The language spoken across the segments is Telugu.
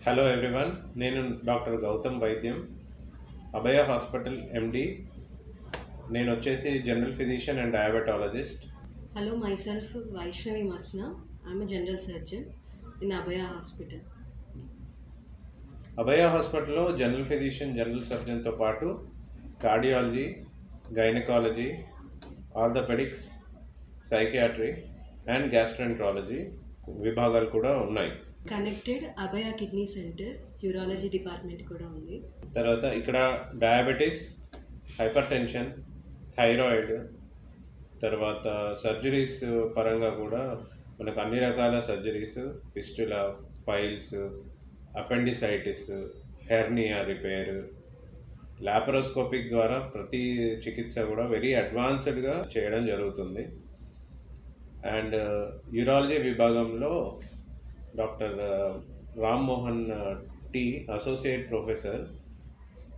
హలో ఎవ్రీవన్, నేను డాక్టర్ గౌతమ్ వైద్యం, అభయ హాస్పిటల్ ఎండి. నేను వచ్చేసి general physician and diabetologist. Hello, myself Vaishnavi Masna. I'm a general surgeon in Abhaya Hospital. Abhaya హాస్పిటల్లో జనరల్ ఫిజిషియన్, జనరల్ సర్జన్తో పాటు cardiology, gynaecology, orthopaedics, psychiatry and gastroenterology విభాగాలు కూడా ఉన్నాయి. Connected Abhaya kidney centre, urology department కూడా ఉంది. తర్వాత ఇక్కడ డయాబెటీస్, హైపర్ టెన్షన్, థైరాయిడ్, తర్వాత సర్జరీస్ పరంగా కూడా మనకు అన్ని రకాల surgeries, fistula, piles, appendicitis, hernia repair, laparoscopic ద్వారా ప్రతి చికిత్స కూడా వెరీ అడ్వాన్స్డ్గా చేయడం జరుగుతుంది. అండ్ యూరాలజీ విభాగంలో doctor Rammohan T, associate professor,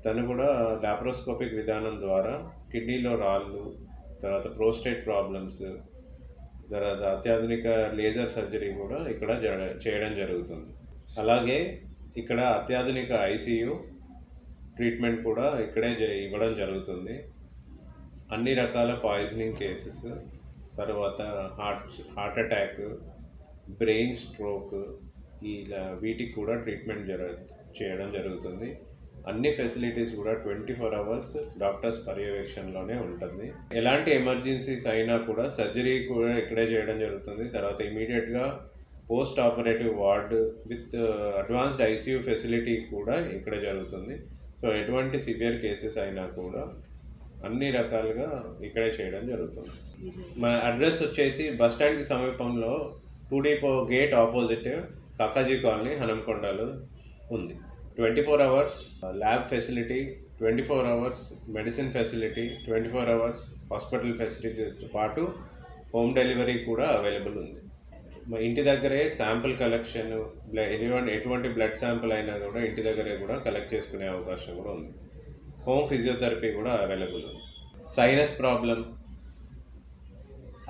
తను కూడా లాపరోస్కోపిక్ విధానం ద్వారా కిడ్నీలో రాళ్ళు, తర్వాత ప్రోస్టేట్ ప్రాబ్లమ్స్, తర్వాత అత్యాధునిక లేజర్ సర్జరీ కూడా ఇక్కడ చేయడం జరుగుతుంది. అలాగే ఇక్కడ అత్యాధునిక ఐసీయూ ట్రీట్మెంట్ కూడా ఇక్కడే ఇవ్వడం జరుగుతుంది. అన్ని రకాల పాయిజనింగ్ కేసెస్, తర్వాత హార్ట్ అటాక్, బ్రెయిన్ స్ట్రోక్, వీటికి కూడా ట్రీట్మెంట్ చేయడం జరుగుతుంది. అన్ని ఫెసిలిటీస్ కూడా 24 hours డాక్టర్స్ పర్యవేక్షణలోనే ఉంటుంది. ఎలాంటి ఎమర్జెన్సీస్ అయినా కూడా సర్జరీ కూడా ఇక్కడే చేయడం జరుగుతుంది. తర్వాత ఇమీడియట్గా post operative ward with advanced ICU facility కూడా ఇక్కడ జరుగుతుంది. సో ఎటువంటి సివియర్ కేసెస్ అయినా కూడా అన్ని రకాలుగా ఇక్కడే చేయడం జరుగుతుంది. మన అడ్రస్ వచ్చేసి బస్ స్టాండ్కి సమీపంలో 2 Depot gate opposite Kakaji colony, హనంకొండలో ఉంది. 24 hours lab facility, 24 hours medicine facility, 24 hours hospital ఫెసిలిటీతో పాటు హోమ్ డెలివరీ కూడా అవైలబుల్ ఉంది. మా ఇంటి దగ్గరే శాంపుల్ కలెక్షన్, ఎటువంటి బ్లడ్ శాంపుల్ అయినా కూడా ఇంటి దగ్గరే కూడా కలెక్ట్ చేసుకునే అవకాశం కూడా ఉంది. హోమ్ ఫిజియోథెరపీ కూడా అవైలబుల్ ఉంది. సైనస్ ప్రాబ్లం,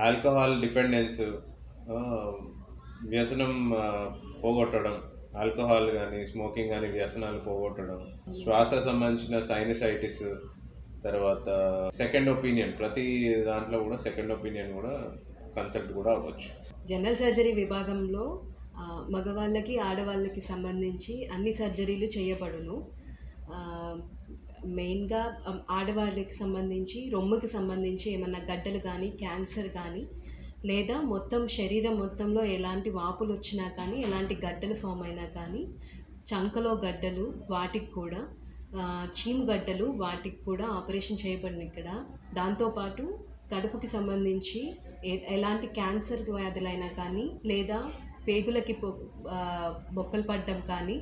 ఆల్కహాల్ డిపెండెన్స్, వ్యసనం పోగొట్టడం, ఆల్కహాల్ కానీ స్మోకింగ్ కానీ వ్యసనాలు పోగొట్టడం, శ్వాస సంబంధించిన సైనసైటిస్, తర్వాత సెకండ్ ఒపీనియన్, ప్రతి దాంట్లో కూడా సెకండ్ ఒపీనియన్ కూడా కన్సల్ట్ కూడా అవ్వచ్చు. జనరల్ సర్జరీ విభాగంలో మగవాళ్ళకి, ఆడవాళ్ళకి సంబంధించి అన్ని సర్జరీలు చేయబడును. మెయిన్గా ఆడవాళ్ళకి సంబంధించి రొమ్ముకి సంబంధించి ఏమన్నా గడ్డలు కానీ, క్యాన్సర్ కానీ, లేదా మొత్తం శరీరం మొత్తంలో ఎలాంటి వాపులు వచ్చినా కానీ, ఎలాంటి గడ్డలు ఫామ్ అయినా కానీ, చంకలో గడ్డలు, వాటికి కూడా చీము గడ్డలు, వాటికి కూడా ఆపరేషన్ చేయబడిన ఇక్కడ. దాంతోపాటు కడుపుకి సంబంధించి ఎలాంటి క్యాన్సర్ వ్యాధులైనా కానీ, లేదా పేగులకి బొక్కలు పడడం కానీ,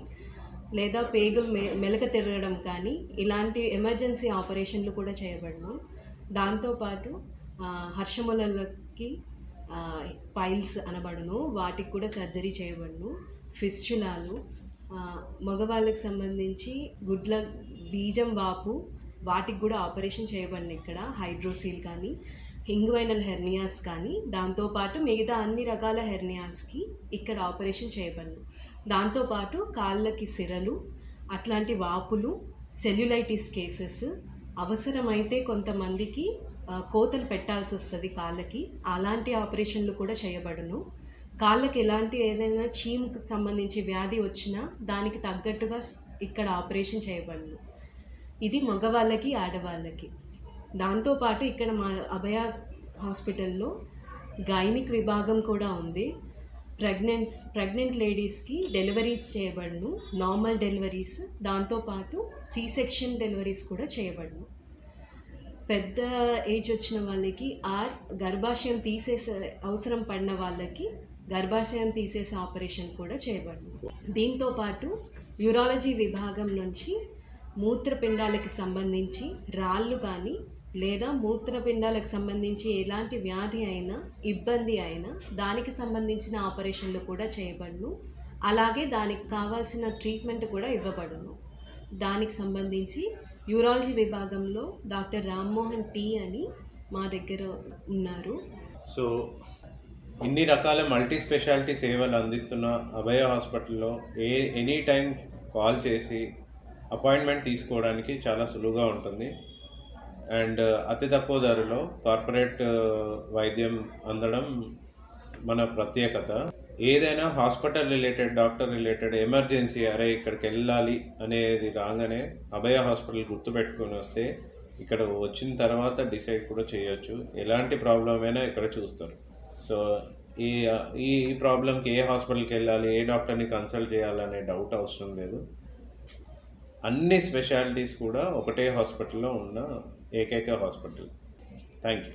లేదా పేగులు మెలక తిరగడం కానీ, ఇలాంటి ఎమర్జెన్సీ ఆపరేషన్లు కూడా చేయబడను. దాంతోపాటు హర్షములకి పైల్స్ అనబడును, వాటికి కూడా సర్జరీ చేయబడును. ఫిస్టులాలు, మగవాళ్ళకి సంబంధించి గుడ్ల బీజం వాపు, వాటికి కూడా ఆపరేషన్ చేయబడిన ఇక్కడ. హైడ్రోసీల్ కానీ, ఇంగ్వైనల్ హెర్నియాస్ కానీ, దాంతోపాటు మిగతా అన్ని రకాల హెర్నియాస్కి ఇక్కడ ఆపరేషన్ చేయబడిన. దాంతోపాటు కాళ్ళకి సిరలు, అట్లాంటి వాపులు, సెల్యులైటిస్ కేసెస్, అవసరమైతే కొంతమందికి కోతలు పెట్టాల్సి వస్తుంది కాళ్ళకి, అలాంటి ఆపరేషన్లు కూడా చేయబడును. కాళ్ళకి ఎలాంటి ఏదైనా చీముకు సంబంధించి వ్యాధి వచ్చినా దానికి తగ్గట్టుగా ఇక్కడ ఆపరేషన్ చేయబడును. ఇది మగవాళ్ళకి, ఆడవాళ్ళకి. దాంతోపాటు ఇక్కడ మా అభయ హాస్పిటల్లో గైనిక్ విభాగం కూడా ఉంది. ప్రెగ్నెంట్ లేడీస్కి డెలివరీస్ చేయబడును, నార్మల్ డెలివరీస్, దాంతోపాటు సి సెక్షన్ డెలివరీస్ కూడా చేయబడును. పెద్ద ఏజ్ వచ్చిన వాళ్ళకి గర్భాశయం తీసేసే అవసరం పడిన వాళ్ళకి గర్భాశయం తీసేసే ఆపరేషన్ కూడా చేయబడును. దీంతోపాటు యూరాలజీ విభాగం నుంచి మూత్రపిండాలకు సంబంధించి రాళ్ళు కానీ, లేదా మూత్రపిండాలకు సంబంధించి ఎలాంటి వ్యాధి అయినా, ఇబ్బంది అయినా దానికి సంబంధించిన ఆపరేషన్లు కూడా చేయబడును. అలాగే దానికి కావాల్సిన ట్రీట్మెంట్ కూడా ఇవ్వబడును. దానికి సంబంధించి యూరాలజీ విభాగంలో డాక్టర్ రామ్మోహన్ టి అని మా దగ్గర ఉన్నారు. సో ఇన్ని రకాల మల్టీ స్పెషాలిటీ సేవలు అందిస్తున్న అభయ హాస్పిటల్లో ఎనీ టైం కాల్ చేసి అపాయింట్మెంట్ తీసుకోవడానికి చాలా సులువుగా ఉంటుంది. అండ్ అతి తక్కువ ధరలో కార్పొరేట్ వైద్యం అందడం మన ప్రత్యేకత. ఏదైనా hospital related, doctor related emergency, అరే ఇక్కడికి వెళ్ళాలి అనేది రాగానే అభయ హాస్పిటల్ గుర్తుపెట్టుకొని వస్తే ఇక్కడ వచ్చిన తర్వాత డిసైడ్ కూడా చేయొచ్చు. ఎలాంటి ప్రాబ్లం అయినా ఇక్కడ చూస్తారు. సో ఈ ఈ ప్రాబ్లంకి ఏ హాస్పిటల్కి వెళ్ళాలి, ఏ డాక్టర్ని కన్సల్ట్ చేయాలనే డౌట్ అవసరం లేదు. అన్ని స్పెషాలిటీస్ కూడా ఒకటే హాస్పిటల్లో ఉన్న ఏకైక హాస్పిటల్. Thank you.